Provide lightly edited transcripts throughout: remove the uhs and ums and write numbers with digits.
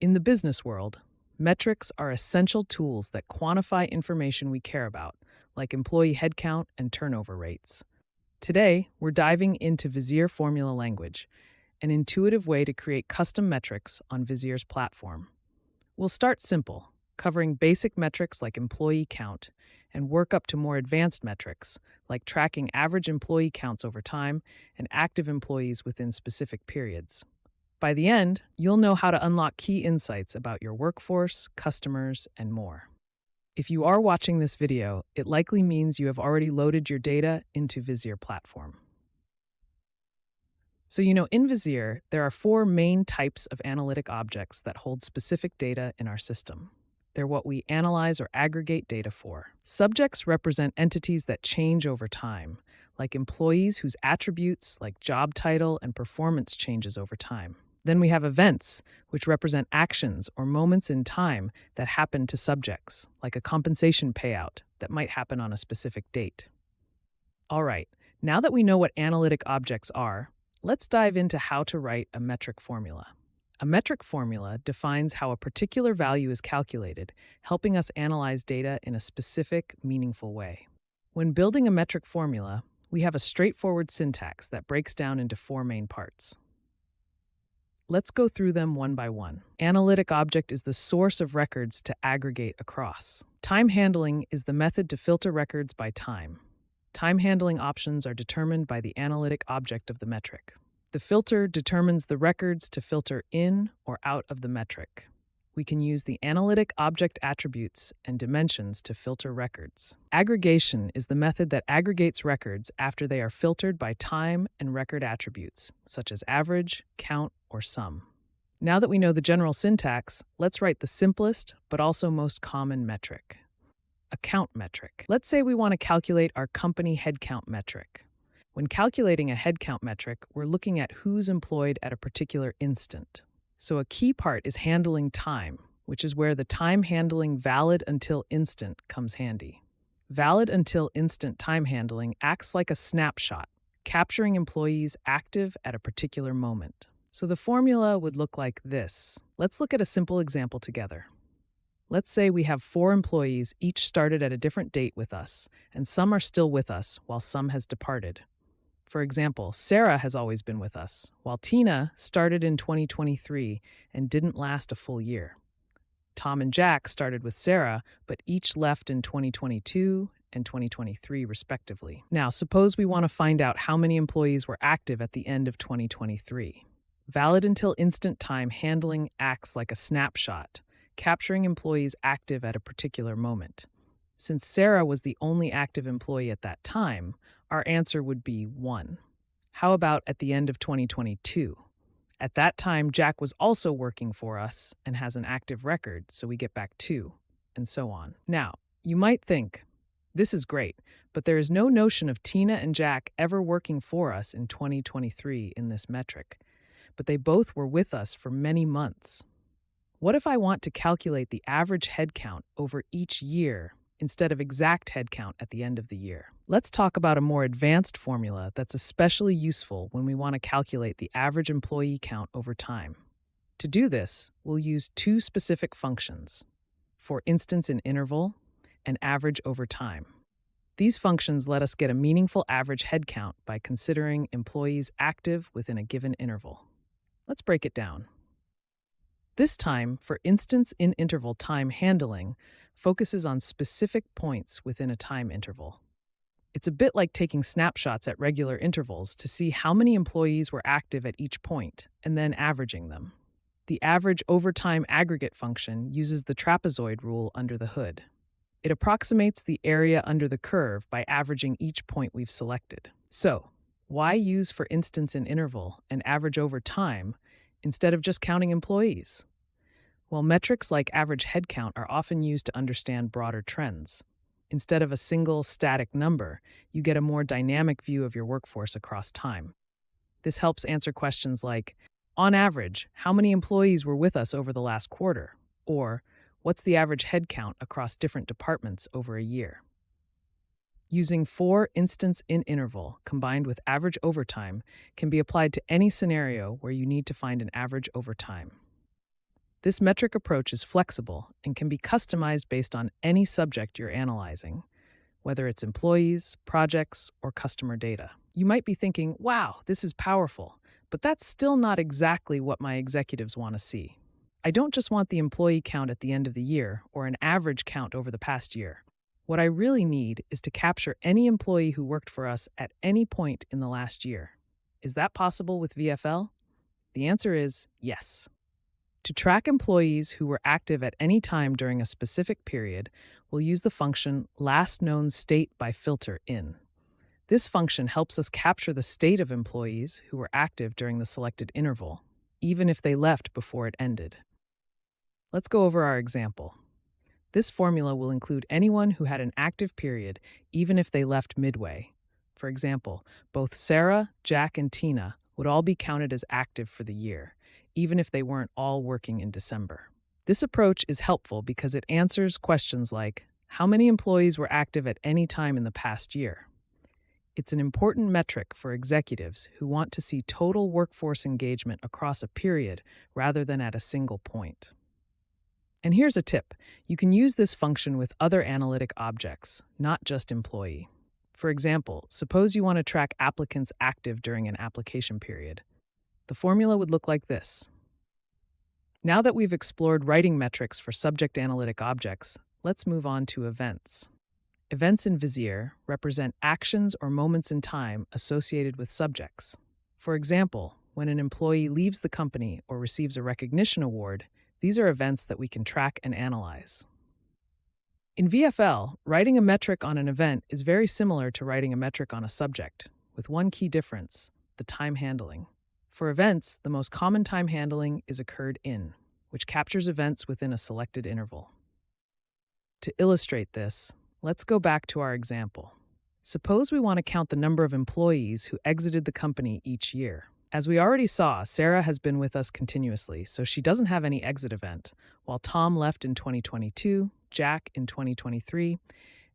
In the business world, metrics are essential tools that quantify information we care about, like employee headcount and turnover rates. Today, we're diving into Visier Formula Language, an intuitive way to create custom metrics on Visier's platform. We'll start simple, covering basic metrics like employee count, and work up to more advanced metrics, like tracking average employee counts over time and active employees within specific periods. By the end, you'll know how to unlock key insights about your workforce, customers, and more. If you are watching this video, it likely means you have already loaded your data into Visier platform. So in Visier, there are 4 main types of analytic objects that hold specific data in our system. They're what we analyze or aggregate data for. Subjects represent entities that change over time, like employees whose attributes, like job title and performance, changes over time. Then we have events, which represent actions or moments in time that happen to subjects, like a compensation payout that might happen on a specific date. All right, now that we know what analytic objects are, let's dive into how to write a metric formula. A metric formula defines how a particular value is calculated, helping us analyze data in a specific, meaningful way. When building a metric formula, we have a straightforward syntax that breaks down into 4 main parts. Let's go through them one by one. Analytic object is the source of records to aggregate across. Time handling is the method to filter records by time. Time handling options are determined by the analytic object of the metric. The filter determines the records to filter in or out of the metric. We can use the analytic object attributes and dimensions to filter records. Aggregation is the method that aggregates records after they are filtered by time and record attributes, such as average, count, or sum. Now that we know the general syntax, let's write the simplest but also most common metric. A count metric. Let's say we want to calculate our company headcount metric. When calculating a headcount metric, we're looking at who's employed at a particular instant. So a key part is handling time, which is where the time handling validUntil instant comes handy. ValidUntil instant time handling acts like a snapshot, capturing employees active at a particular moment. So the formula would look like this. Let's look at a simple example together. Let's say we have 4 employees, each started at a different date with us, and some are still with us while some has departed. For example, Sarah has always been with us, while Tina started in 2023 and didn't last a full year. Tom and Jack started with Sarah, but each left in 2022 and 2023 respectively. Now, suppose we want to find out how many employees were active at the end of 2023. ValidUntil instant time handling acts like a snapshot, capturing employees active at a particular moment. Since Sarah was the only active employee at that time, our answer would be 1. How about at the end of 2022? At that time, Jack was also working for us and has an active record, so we get back 2, and so on. Now, you might think, this is great, but there is no notion of Tina and Jack ever working for us in 2023 in this metric, but they both were with us for many months. What if I want to calculate the average headcount over each year instead of exact headcount at the end of the year? Let's talk about a more advanced formula that's especially useful when we want to calculate the average employee count over time. To do this, we'll use 2 specific functions, forInstantsInInterval and average over time. These functions let us get a meaningful average headcount by considering employees active within a given interval. Let's break it down. This time, forInstantsInInterval time handling focuses on specific points within a time interval. It's a bit like taking snapshots at regular intervals to see how many employees were active at each point, and then averaging them. The average over time aggregate function uses the trapezoid rule under the hood. It approximates the area under the curve by averaging each point we've selected. So, why use forInstantsInInterval and average over time instead of just counting employees? Well, metrics like average headcount are often used to understand broader trends. Instead of a single static number, you get a more dynamic view of your workforce across time. This helps answer questions like, on average, how many employees were with us over the last quarter? Or, what's the average headcount across different departments over a year? Using forInstantsInInterval combined with average overtime can be applied to any scenario where you need to find an average over time. This metric approach is flexible and can be customized based on any subject you're analyzing, whether it's employees, projects, or customer data. You might be thinking, wow, this is powerful, but that's still not exactly what my executives want to see. I don't just want the employee count at the end of the year or an average count over the past year. What I really need is to capture any employee who worked for us at any point in the last year. Is that possible with VFL? The answer is yes. To track employees who were active at any time during a specific period, we'll use the function lastKnownStateByFilterIn. This function helps us capture the state of employees who were active during the selected interval, even if they left before it ended. Let's go over our example. This formula will include anyone who had an active period, even if they left midway. For example, both Sarah, Jack, and Tina would all be counted as active for the year, even if they weren't all working in December. This approach is helpful because it answers questions like, how many employees were active at any time in the past year? It's an important metric for executives who want to see total workforce engagement across a period rather than at a single point. And here's a tip. You can use this function with other analytic objects, not just employee. For example, suppose you want to track applicants active during an application period. The formula would look like this. Now that we've explored writing metrics for subject analytic objects, let's move on to events. Events in Visier represent actions or moments in time associated with subjects. For example, when an employee leaves the company or receives a recognition award, these are events that we can track and analyze. In VFL, writing a metric on an event is very similar to writing a metric on a subject, with one key difference: the time handling. For events, the most common time handling is occurred in, which captures events within a selected interval. To illustrate this, let's go back to our example. Suppose we want to count the number of employees who exited the company each year. As we already saw, Sarah has been with us continuously, so she doesn't have any exit event, while Tom left in 2022, Jack in 2023,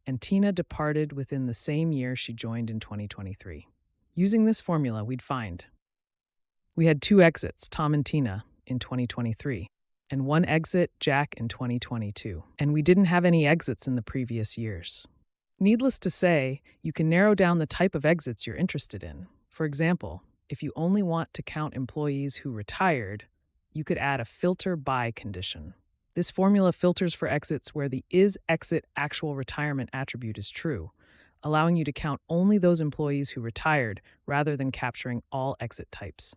and Tina departed within the same year she joined in 2023. Using this formula, we'd find we had 2 exits, Tom and Tina, in 2023, and 1 exit, Jack, in 2022, and we didn't have any exits in the previous years. Needless to say, you can narrow down the type of exits you're interested in. For example, if you only want to count employees who retired, you could add a filter by condition. This formula filters for exits where the is_exit actual retirement attribute is true, allowing you to count only those employees who retired rather than capturing all exit types.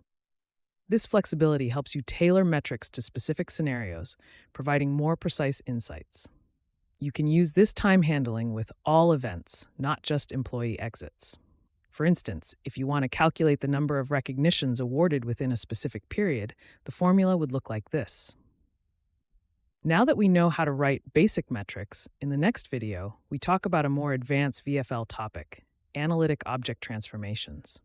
This flexibility helps you tailor metrics to specific scenarios, providing more precise insights. You can use this time handling with all events, not just employee exits. For instance, if you want to calculate the number of recognitions awarded within a specific period, the formula would look like this. Now that we know how to write basic metrics, in the next video, we talk about a more advanced VFL topic, analytic object transformations.